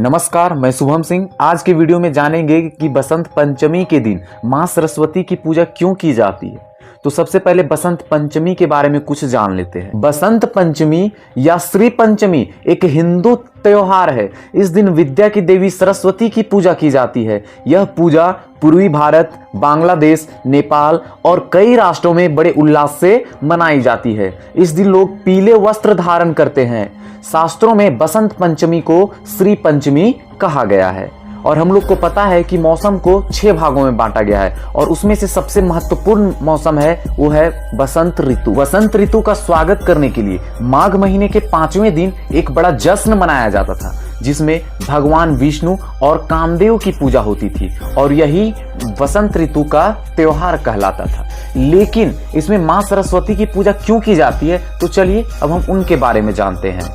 नमस्कार, मैं शुभम सिंह। आज के वीडियो में जानेंगे कि बसंत पंचमी के दिन मां सरस्वती की पूजा क्यों की जाती है। तो सबसे पहले बसंत पंचमी के बारे में कुछ जान लेते हैं। बसंत पंचमी या श्री पंचमी एक हिंदू त्योहार है। इस दिन विद्या की देवी सरस्वती की पूजा की जाती है। यह पूजा पूर्वी भारत, बांग्लादेश, नेपाल और कई राष्ट्रों में बड़े उल्लास से मनाई जाती है। इस दिन लोग पीले वस्त्र धारण करते हैं। शास्त्रों में बसंत पंचमी को श्री पंचमी कहा गया है और हम लोग को पता है कि मौसम को 6 भागों में बांटा गया है और उसमें से सबसे महत्वपूर्ण मौसम है वो है बसंत ऋतु। बसंत ऋतु का स्वागत करने के लिए माघ महीने के 5वें दिन एक बड़ा जश्न मनाया जाता था, जिसमें भगवान विष्णु और कामदेव की पूजा होती थी और यही बसंत ऋतु का त्योहार कहलाता था। लेकिन इसमें मां सरस्वती की पूजा क्यों की जाती है, तो चलिए अब हम उनके बारे में जानते हैं।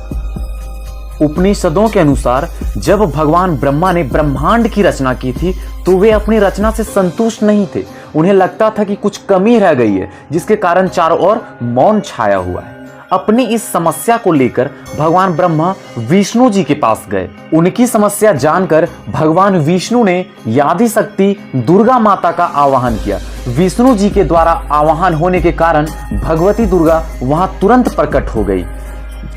उपनिषदों के अनुसार जब भगवान ब्रह्मा ने ब्रह्मांड की रचना की थी तो वे अपनी रचना से संतुष्ट नहीं थे। उन्हें लगता था कि कुछ कमी रह गई है, जिसके कारण चारों ओर मौन छाया हुआ है। अपनी इस समस्या को लेकर भगवान ब्रह्मा विष्णु जी के पास गए। उनकी समस्या जानकर भगवान विष्णु ने आदि शक्ति दुर्गा माता का आवाहन किया। विष्णु जी के द्वारा आवाहन होने के कारण भगवती दुर्गा वहां तुरंत प्रकट हो गई।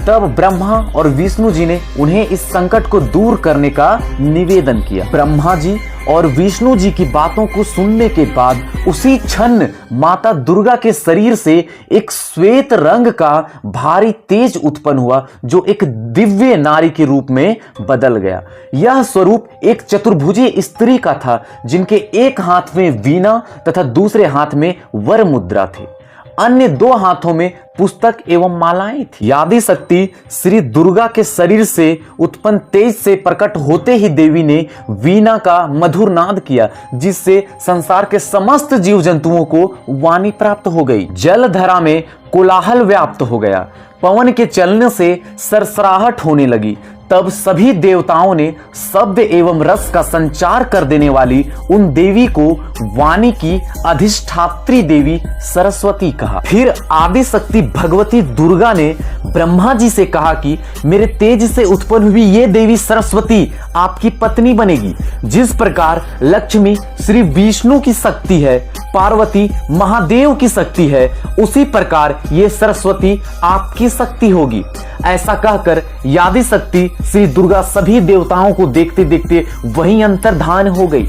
तब ब्रह्मा और विष्णु जी ने उन्हें इस संकट को दूर करने का निवेदन किया। ब्रह्मा जी और विष्णु जी की बातों को सुनने के बाद उसी क्षण माता दुर्गा के शरीर से एक श्वेत रंग का भारी तेज उत्पन्न हुआ, जो एक दिव्य नारी के रूप में बदल गया। यह स्वरूप एक चतुर्भुजी स्त्री का था, जिनके एक हाथ में वीणा तथा दूसरे हाथ में वर मुद्रा थी। अन्य 2 हाथों में पुस्तक एवं मालाएं थी। आदि शक्ति श्री दुर्गा के शरीर से उत्पन्न तेज से प्रकट होते ही देवी ने वीणा का मधुर नाद किया, जिससे संसार के समस्त जीव जंतुओं को वाणी प्राप्त हो गई। जलधरा में कोलाहल व्याप्त हो गया। पवन के चलने से सरसराहट होने लगी। तब सभी देवताओं ने शब्द एवं रस का संचार कर देने वाली उन देवी को वाणी की अधिष्ठात्री देवी सरस्वती कहा। फिर आदि शक्ति भगवती दुर्गा ने ब्रह्मा जी से कहा कि मेरे तेज से उत्पन्न हुई ये देवी सरस्वती आपकी पत्नी बनेगी। जिस प्रकार लक्ष्मी श्री विष्णु की शक्ति है, पार्वती महादेव की शक्ति है, उसी प्रकार ये सरस्वती आपकी शक्ति होगी। ऐसा कहकर आदि शक्ति श्री दुर्गा सभी देवताओं को देखते देखते वहीं अंतर्धान हो गई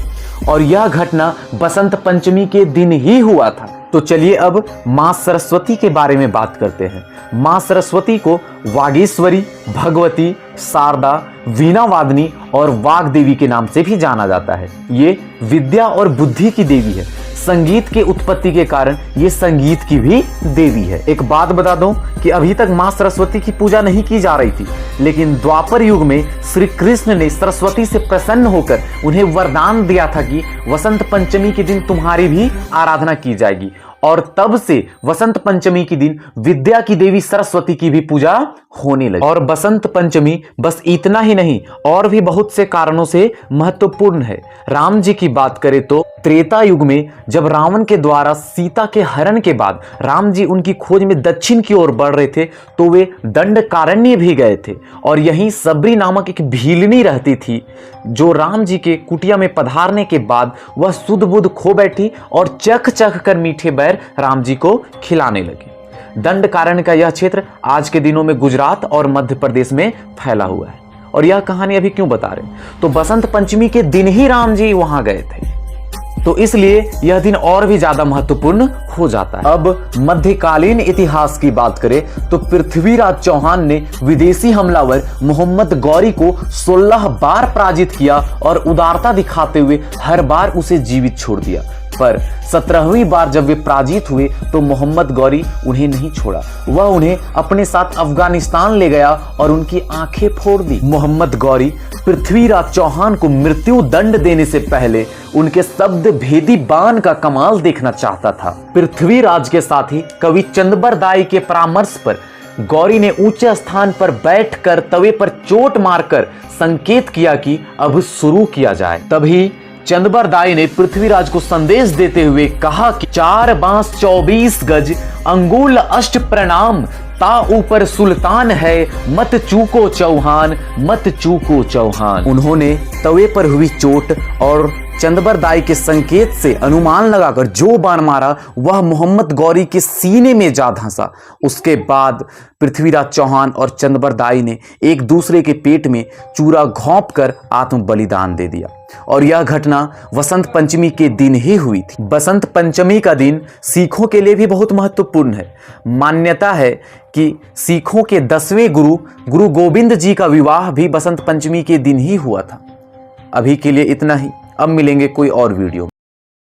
और यह घटना बसंत पंचमी के दिन ही हुआ था। तो चलिए अब मां सरस्वती के बारे में बात करते हैं। मां सरस्वती को वागीश्वरी, भगवती, शारदा, वीणा वादनी और वाग देवी के नाम से भी जाना जाता है। ये विद्या और बुद्धि की देवी है। संगीत के उत्पत्ति के कारण ये संगीत की भी देवी है। एक बात बता दूं कि अभी तक मां सरस्वती की पूजा नहीं की जा रही थी, लेकिन द्वापर युग में श्री कृष्ण ने सरस्वती से प्रसन्न होकर उन्हें वरदान दिया था कि वसंत पंचमी के दिन तुम्हारी भी आराधना की जाएगी और तब से वसंत पंचमी के दिन विद्या की देवी सरस्वती की भी पूजा होने लगी। और बसंत पंचमी बस इतना ही नहीं, और भी बहुत से कारणों से महत्वपूर्ण है। राम जी की बात करें तो त्रेता युग में जब रावण के द्वारा सीता के हरण के बाद राम जी उनकी खोज में दक्षिण की ओर बढ़ रहे थे, तो वे दंडकारण्य भी गए थे और यहीं सबरी नामक एक भीलनी रहती थी, जो राम जी के कुटिया में पधारने के बाद वह सुध बुध खो बैठी और चख चख कर मीठे बैर राम जी को खिलाने लगी। दंडकारण्य का यह क्षेत्र आज के दिनों में गुजरात और मध्य प्रदेश में फैला हुआ है। और यह कहानी अभी क्यों बता रहे, तो बसंत पंचमी के दिन ही राम जी वहां गए थे, तो इसलिए यह दिन और भी ज्यादा महत्वपूर्ण हो जाता है। अब मध्यकालीन इतिहास की बात करें तो पृथ्वीराज चौहान ने विदेशी हमलावर मोहम्मद गौरी को 16 बार पराजित किया और उदारता दिखाते हुए हर बार उसे जीवित छोड़ दिया। पर 17वीं बार जब वे पराजित हुए तो मोहम्मद गौरी उन्हें नहीं छोड़ा। वह उन्हें अपने साथ अफगानिस्तान ले गया और उनकी आंखें फोड़ दी। मोहम्मद गौरी पृथ्वीराज चौहान को मृत्यु दंड देने से पहले उनके शब्द भेदी बाण का कमाल देखना चाहता था। पृथ्वीराज के साथी कवि चंदबरदाई के परामर्श पर गौरी ने ऊंचे स्थान पर बैठकर तवे पर चोट मारकर संकेत किया कि अब शुरू किया जाए। तभी चंदबरदाई ने पृथ्वीराज को संदेश देते हुए कहा कि 4 बांस 24 गज अंगुल अष्ट प्रणाम ता ऊपर सुल्तान है, मत चूको चौहान, मत चूको चौहान। उन्होंने तवे पर हुई चोट और चंदबरदाई के संकेत से अनुमान लगाकर जो बाण मारा वह मोहम्मद गौरी के सीने में जा धंसा। उसके बाद पृथ्वीराज चौहान और चंदबरदाई ने एक दूसरे के पेट में चूरा घोंप कर आत्म बलिदान दे दिया और यह घटना वसंत पंचमी के दिन ही हुई थी। बसंत पंचमी का दिन सिखों के लिए भी बहुत महत्वपूर्ण है। मान्यता है कि सिखों के 10वें गुरु गोविंद जी का विवाह भी बसंत पंचमी के दिन ही हुआ था। अभी के लिए इतना ही, अब मिलेंगे कोई और वीडियो में।